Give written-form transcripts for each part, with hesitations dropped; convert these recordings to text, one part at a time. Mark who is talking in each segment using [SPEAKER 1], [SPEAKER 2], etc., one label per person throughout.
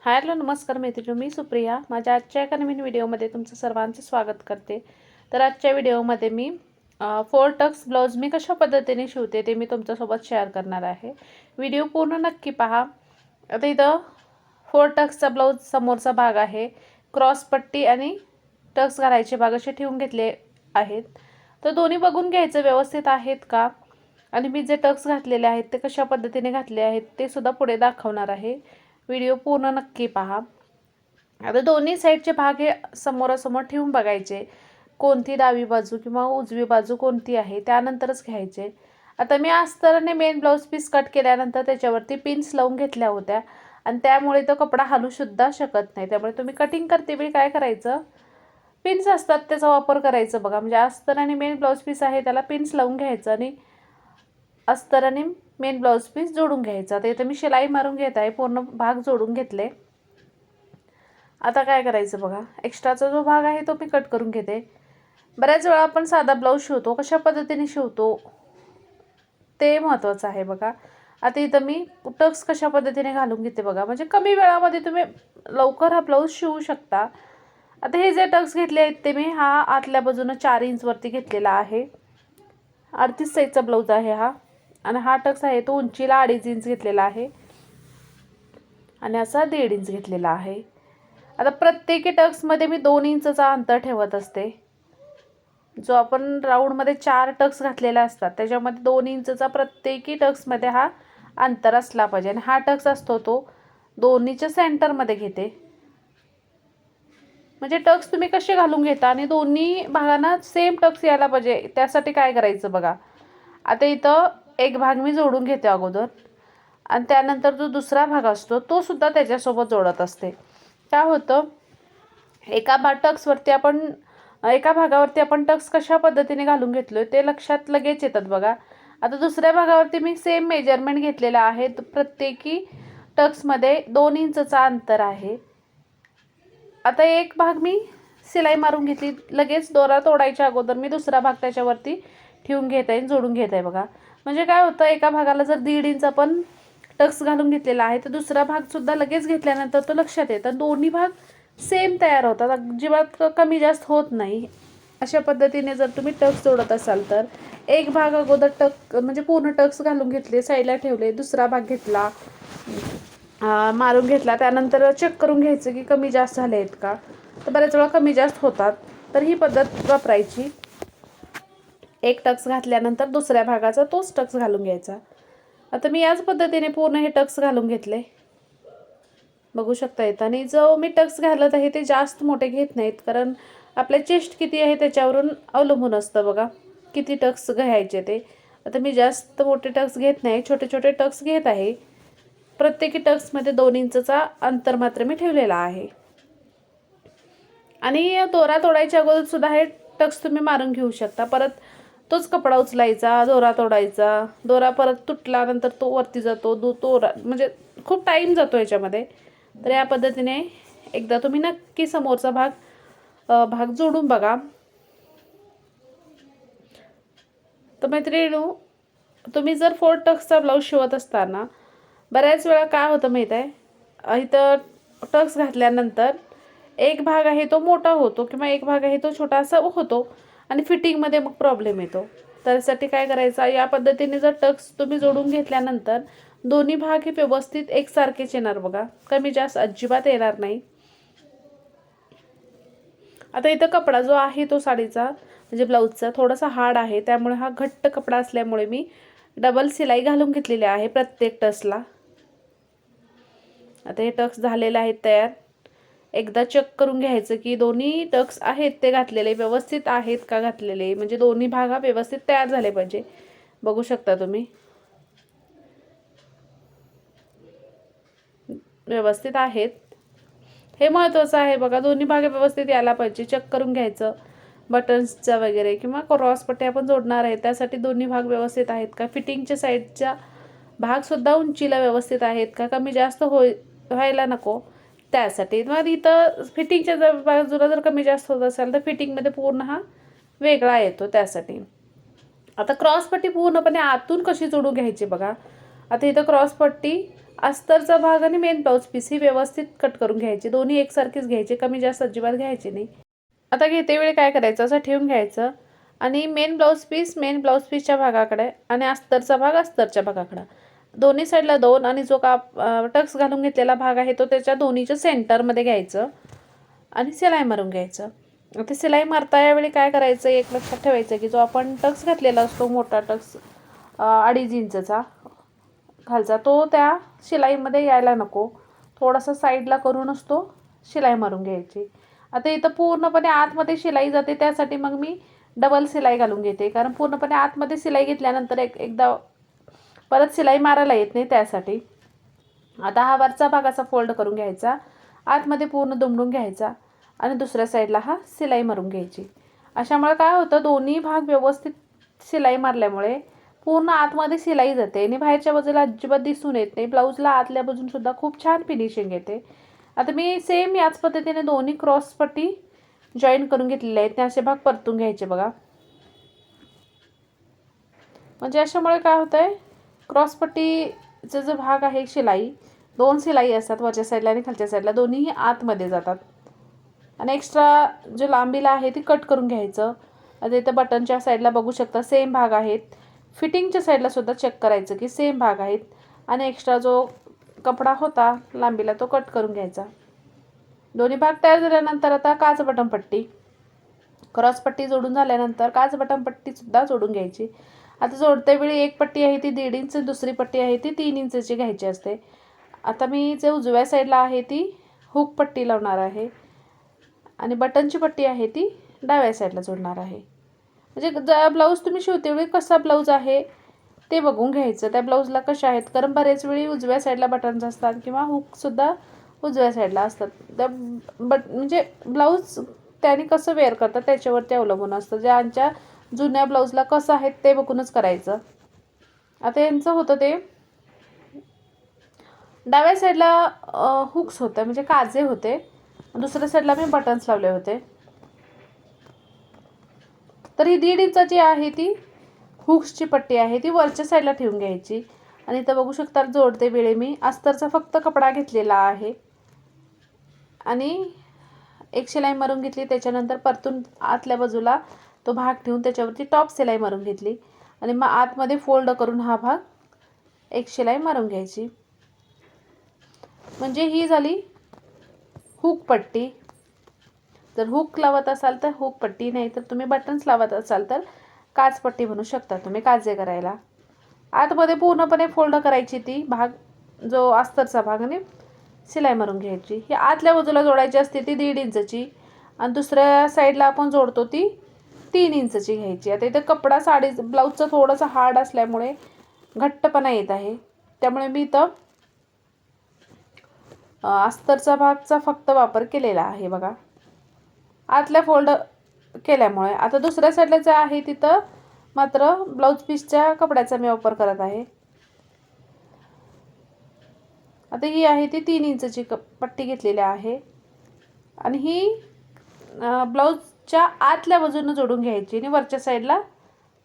[SPEAKER 1] Hello नमस्कार मैत्रिणी, मी सुप्रिया. माझ्या आजच्या एका नवीन व्हिडिओमध्ये तुमचं सर्वांचं स्वागत करते. तर आजच्या व्हिडिओमध्ये मी 4 टक्स ब्लाऊज मी कशा पद्धतीने शिवते ते मी तुमच्यासोबत शेअर करणार आहे. व्हिडिओ पूर्ण नक्की पहा. आता इथं 4 टक्सचा ब्लाऊज समोरचा भाग आहे. क्रॉस पट्टी आणि टक्स घालायचे भाग असे ठेवून घेतले आहेत. तर दोन्ही बघून घ्यायचं व्यवस्थित आहेत का, आणि मी जे टक्स घातलेले आहेत ते कशा पद्धतीने घातले आहेत ते सुद्धा पुढे दाखवणार आहे. व्हिडिओ पूर्ण नक्की पहा. आता दोन्ही साईडचे भाग हे समोरासमोर ठेवून बघायचे, कोणती डावी बाजू किंवा उजवी बाजू कोणती आहे त्यानंतरच घ्यायचे. आता मी अस्तराने मेन ब्लाऊज पीस कट केल्यानंतर त्याच्यावरती पिन्स लावून घेतल्या होत्या आणि त्यामुळे तो कपडा हलू सुद्धा शकत नाही. त्यामुळे तुम्ही कटिंग करतेवेळी काय करायचं, पिन्स असतात त्याचा वापर करायचा बघा. म्हणजे अस्तराने मेन ब्लाऊज पीस आहे त्याला पिन्स लावून घ्यायचं आणि अस्तराने मेन ब्लाऊज पीस जोडून घ्यायचा. तर इथे मी शिलाई मारून घेत आहे, पूर्ण भाग जोडून घेतले. आता काय करायचं बघा, एक्स्ट्राचा जो भाग आहे तो मी कट करून घेते. बऱ्याच वेळा आपण साधा ब्लाऊज शिवतो, कशा पद्धतीने शिवतो ते महत्त्वाचं आहे बघा. आता इथं मी टक्स कशा पद्धतीने घालून घेते बघा, म्हणजे कमी वेळामध्ये तुम्ही लवकर हा ब्लाऊज शिवू शकता. आता हे जे टक्स घेतले आहेत ते मी हा आतल्या बाजूनं 4 इंचवरती घेतलेला आहे. 38 साईजचा ब्लाऊज आहे हा, आणि हा टक्स आहे तो उंचीला 2.5 इंच घेतलेला आहे आणि असा 1.5 इंच घेतलेला आहे. आता प्रत्येकी टक्समध्ये मी 2 इंचचा अंतर ठेवत असते. जो आपण राऊंडमध्ये 4 टक्स घातलेला असतात त्याच्यामध्ये 2 इंचचा प्रत्येकी टक्समध्ये हा अंतर असला पाहिजे. आणि हा टक्स असतो तो दोन्हीच्या सेंटरमध्ये घेते. म्हणजे टक्स तुम्ही कसे घालून घेता आणि दोन्ही भागांना सेम टक्स यायला पाहिजे, त्यासाठी काय करायचं बघा. आता इथं एक भाग मी जोडून घेते अगोदर, आणि त्यानंतर जो दुसरा भाग असतो तो सुद्धा त्याच्यासोबत जोडत असते. काय होतं, एका भागावरती आपण टक्स कशा पद्धतीने घालून घेतलोय ते लक्षात लगेच येतात बघा. आता दुसऱ्या भागावरती मी सेम मेजरमेंट घेतलेलं आहे. प्रत्येकी टक्समध्ये 2 इंचचा अंतर आहे. आता एक भाग मी शिलाई मारून घेतली, लगेच दोरा तोडायच्या अगोदर मी दुसरा भाग त्याच्यावरती ठेवून घेत आहे, जोडून घेत आहे बघा. म्हणजे काय होतं, एका भागाला जर 1.5 इंच आपण टक्स घालून घेतलेला आहे तर दुसरा भागसुद्धा लगेच घेतल्यानंतर तो लक्षात येतं. दोन्ही भाग सेम तयार होतात, अजिबात कमी जास्त होत नाही. अशा पद्धतीने जर तुम्ही टक्स जोडत असाल तर एक भाग अगोदर म्हणजे पूर्ण टक्स घालून घेतले, साईडला ठेवले, दुसरा भाग घेतला, मारून घेतला, त्यानंतर चेक करून घ्यायचं की कमी जास्त झाले आहेत का. तर बऱ्याच वेळा कमी जास्त होतात, तर ही पद्धत वापरायची. एक टक्स घातल्यानंतर दुसऱ्या भागाचा तोच टक्स घालून घ्यायचा. आता मी याच पद्धतीने पूर्ण हे टक्स घालून घेतले, बघू शकता येतं. आणि जो मी टक्स घालत आहे ते जास्त मोठे घेत नाहीत, कारण आपल्या चेस्ट किती आहे त्याच्यावरून अवलंबून असतं बघा किती टक्स घ्यायचे ते. आता मी जास्त मोठे टक्स घेत नाही, छोटे छोटे टक्स घेत आहे. प्रत्येकी टक्समध्ये 2 इंचचा अंतर मात्र मी ठेवलेला आहे. आणि दोरा तोडायच्या अगोदर सुद्धा हे टक्स तुम्ही मारून घेऊ शकता. परत तोच कपडा उचलायचा, दोरा तोडायचा, दोरा परत तुटल्यानंतर तो वरती जातो, दोरा म्हणजे खूप टाईम जातो याच्यामध्ये. तर या पद्धतीने एकदा तुम्ही नक्की समोरचा भाग जोडून बघा. तर मैत्रिणींनो, तुम्ही जर 4 टक्सचा ब्लाऊज शिवत असताना बऱ्याच वेळा काय होतं माहीत आहे, इथं टक्स घातल्यानंतर एक भाग आहे तो मोठा होतो किंवा एक भाग आहे तो छोटासा होतो आणि फिटिंगमध्ये मग प्रॉब्लेम येतो. त्यासाठी काय करायचं, या पद्धतीने जर टक्स तुम्ही जोडून घेतल्यानंतर दोन्ही भाग हे व्यवस्थित एकसारखेच येणार बघा, कमी जास्त अजिबात येणार नाही. आता इथं कपडा जो आहे तो साडीचा म्हणजे ब्लाऊजचा थोडासा हार्ड आहे, त्यामुळे हा घट्ट कपडा असल्यामुळे मी डबल शिलाई घालून घेतलेली आहे प्रत्येक टक्सला. आता हे टक्स झालेले आहेत तयार. एकदा चेक करून घ्यायचं की दोन्ही टक्स आहेत ते घातलेले व्यवस्थित आहेत का घातलेले, म्हणजे दोन्ही भाग व्यवस्थित तयार झाले पाहिजे. बघू शकता तुम्ही व्यवस्थित आहेत, हे महत्त्वाचं आहे बघा. दोन्ही भाग व्यवस्थित यायला पाहिजे, चेक करून घ्यायचं. बटन्सचा वगैरे किंवा क्रॉस पट्टी आपण जोडणार आहे त्यासाठी दोन्ही भाग व्यवस्थित आहेत का, फिटिंगच्या साईडच्या भागसुद्धा उंचीला व्यवस्थित आहेत का, कमी जास्त व्हायला नको त्यासाठी. मग इथं फिटिंगच्या बाजूला जर कमी जास्त होत असेल तर फिटिंगमध्ये पूर्ण हा वेगळा येतो त्यासाठी. आता क्रॉस पट्टी पूर्णपणे आतून कशी जोडून घ्यायची बघा. आता इथं क्रॉस पट्टी अस्तरचा भाग आणि मेन ब्लाऊज पीस ही व्यवस्थित कट करून घ्यायची, दोन्ही एकसारखीच घ्यायची, कमी जास्त अजिबात घ्यायची नाही. आता घेते वेळी काय करायचं, असं ठेवून घ्यायचं आणि मेन ब्लाऊज पीसच्या भागाकडे आणि अस्तरचा भाग अस्तरच्या भागाकडे दोन्ही साईडला 2 आणि जो टक्स घालून घेतलेला भाग आहे तो त्याच्या दोन्हीच्या सेंटरमध्ये घ्यायचं आणि शिलाई मारून घ्यायचं. ते शिलाई मारता यावेळी काय करायचं, एक लक्षात ठेवायचं की जो आपण टक्स घातलेला असतो मोठा टक्स 2.5 इंचचा खालचा, तो त्या शिलाईमध्ये यायला नको, थोडासा साईडला करूनच तो शिलाई मारून घ्यायची. आता इथं पूर्णपणे आतमध्ये शिलाई जाते, त्यासाठी मग मी डबल शिलाई घालून घेते, कारण पूर्णपणे आतमध्ये शिलाई घेतल्यानंतर एकदा परत शिलाई मारायला येत नाही, त्यासाठी. आता हा वरचा भाग असा फोल्ड करून घ्यायचा, आतमध्ये पूर्ण दुमडून घ्यायचा आणि दुसऱ्या साईडला हा शिलाई मारून घ्यायची. अशामुळे काय होतं, दोन्ही भाग व्यवस्थित शिलाई मारल्यामुळे पूर्ण आतमध्ये शिलाई जाते आणि बाहेरच्या बाजूला अजिबात दिसून येत नाही. ब्लाऊजला आतल्या बाजूनसुद्धा खूप छान फिनिशिंग येते. आता मी सेम याच पद्धतीने दोन्ही क्रॉस पट्टी जॉईन करून घेतलेले आहेत, ते असे भाग परतून घ्यायचे बघा. म्हणजे अशामुळे काय होतं आहे, क्रॉस पट्टीचा जो भाग आहे शिलाई, 2 शिलाई असतात वरच्या साईडला आणि खालच्या साईडला, दोन्हीही आतमध्ये जातात आणि एक्स्ट्रा जो लांबीला आहे ती कट करून घ्यायचं. आता इथं बटनच्या साईडला बघू शकता सेम भाग आहेत, फिटिंगच्या साईडला सुद्धा चेक करायचं की सेम भाग आहेत आणि एक्स्ट्रा जो कपडा होता लांबीला तो कट करून घ्यायचा. दोन्ही भाग तयार झाल्यानंतर आता काच बटन पट्टी, क्रॉस पट्टी जोडून झाल्यानंतर काच बटन पट्टीसुद्धा जोडून घ्यायची. आता जोडते वेळी एक पट्टी आहे ती 1.5 इंच, दुसरी पट्टी आहे ती 3 इंचची घ्यायची असते. आता मी जे उजव्या साईडला आहे ती हुक पट्टी लावणार आहे आणि बटनची पट्टी आहे ती डाव्या साईडला जोडणार आहे. म्हणजे ब्लाऊज तुम्ही शिवते वेळी कसा ब्लाऊज आहे ते बघून घ्यायचं, त्या ब्लाऊजला कशा आहेत, कारण बरेच वेळी उजव्या साईडला बटन्स असतात किंवा हुकसुद्धा उजव्या साईडला असतात. त्या म्हणजे ब्लाऊज त्याने कसं वेअर करतात त्याच्यावरती अवलंबून असतं. ज्यांच्या जुन्या ब्लाऊजला कसं आहे ते बघूनच करायचं. आता यांचं होतं ते डाव्या साईडला हुक्स होते, म्हणजे काजे होते, दुसऱ्या साईडला मी बटन्स लावले होते. तर ही 1.5 इंचाची आहे ती हुक्सची पट्टी आहे, ती वरच्या साईडला ठेवून घ्यायची आणि इथं बघू शकता जोडते वेळी मी अस्तरचा फक्त कपडा घेतलेला आहे आणि एक शिलाई मारून घेतली. त्याच्यानंतर परतून आतल्या बाजूला तो भाग ठेवून त्याच्यावरती टॉप शिलाई मारून घेतली आणि मग आतमध्ये फोल्ड करून हा भाग एक शिलाई मारून घ्यायची. म्हणजे ही झाली हुक पट्टी. जर हुक लावत असाल तर हुक पट्टी, नाही तर तुम्ही बटन्स लावत असाल तर काच पट्टी म्हणू शकता तुम्ही काजे करायला. आतमध्ये पूर्णपणे फोल्ड करायची ती भाग, जो अस्तरचा भाग, आणि शिलाई मारून घ्यायची. ही आतल्या बाजूला जोडायची असते ती 1.5 इंचची आणि दुसऱ्या साईडला आपण जोडतो ती 3 इंचची घ्यायची. आता इथं कपडा ब्लाऊजचा थोडासा हार्ड असल्यामुळे घट्टपणा येत आहे, त्यामुळे मी इथं अस्तरचा भागचा फक्त वापर केलेला आहे बघा, आतल्या फोल्ड केल्यामुळे. आता दुसऱ्या साईडला जे आहे तिथं मात्र ब्लाऊज पीसच्या कपड्याचा मी वापर करत आहे. आता ही आहे ती 3 इंचची पट्टी घेतलेली आहे आणि ही ब्लाऊजच्या आतल्या बाजूने जोडून घ्यायची आणि वरच्या साईडला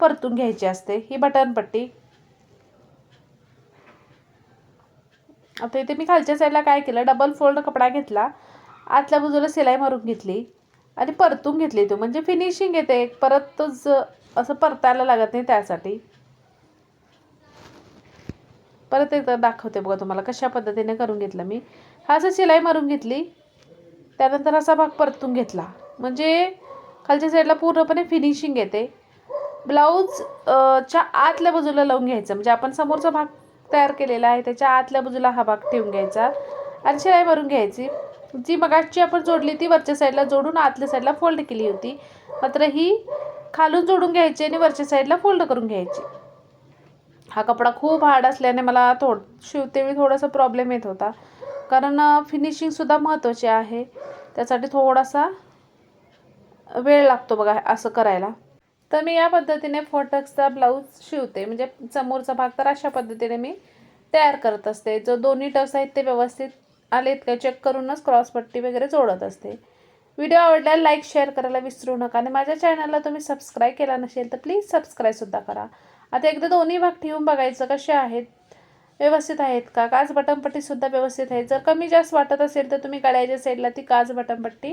[SPEAKER 1] परतून घ्यायची असते ही बटन पट्टी. आता इथे मी खालच्या साईडला काय केलं, डबल फोल्ड कपडा घेतला, आतल्या बाजूला शिलाई मारून घेतली आणि परतून घेतली. तो म्हणजे फिनिशिंग येते, परत असं परतायला लागत नाही. त्यासाठी परत एकदा दाखवते बघा तुम्हाला कशा पद्धतीने करून घेतलं मी. हा असं शिलाई मारून घेतली, त्यानंतर असा भाग परतून घेतला, म्हणजे खालच्या साईडला पूर्णपणे फिनिशिंग येते. ब्लाऊज च्या आतल्या बाजूला लावून घ्यायचं, म्हणजे आपण समोरचा भाग तयार केलेला आहे त्याच्या आतल्या बाजूला हा भाग ठेवून घ्यायचा आणि शिलाई मारून घ्यायची. जी मगाची आपण जोडली ती वरच्या साईडला जोडून आतल्या साईडला फोल्ड केली होती, मात्र ही खालून जोडून घ्यायची आणि वरच्या साईडला फोल्ड करून घ्यायची. हा कपडा खूप हार्ड असल्याने मला शिवतेवेळी थोडासा प्रॉब्लेम येत होता, कारण फिनिशिंगसुद्धा महत्त्वाची आहे, त्यासाठी थोडासा वेळ लागतो बघा असं करायला. तर मी या पद्धतीने 4 टक्सचा ब्लाऊज शिवते, म्हणजे समोरचा भाग तर अशा पद्धतीने मी तयार करत असते. जो दोन्ही टक्स आहेत ते व्यवस्थित आलेत का चेक करूनच क्रॉस पट्टी वगैरे जोडत असते. व्हिडिओ आवडल्यास लाईक शेअर करायला विसरू नका आणि माझ्या चॅनलला तुम्ही सबस्क्राईब केला नसेल तर प्लीज सबस्क्राईबसुद्धा करा. आता एकदा दोन्ही भाग ठेवून बघायचं कसे आहेत, व्यवस्थित आहेत का, काज बटनपट्टीसुद्धा व्यवस्थित आहे. जर कमी जास्त वाटत असेल तर तुम्ही गळ्याच्या साईडला ती काज बटनपट्टी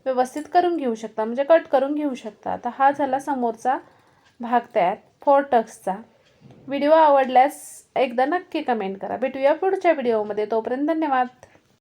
[SPEAKER 1] व्यवस्थित करून घेऊ शकता, म्हणजे कट करून घेऊ शकता. आता हा झाला समोरचा भाग तयार फोर टक्सचा. व्हिडिओ आवडल्यास एकदा नक्की कमेंट करा. भेटूया पुढच्या व्हिडिओमध्ये. तोपर्यंत धन्यवाद.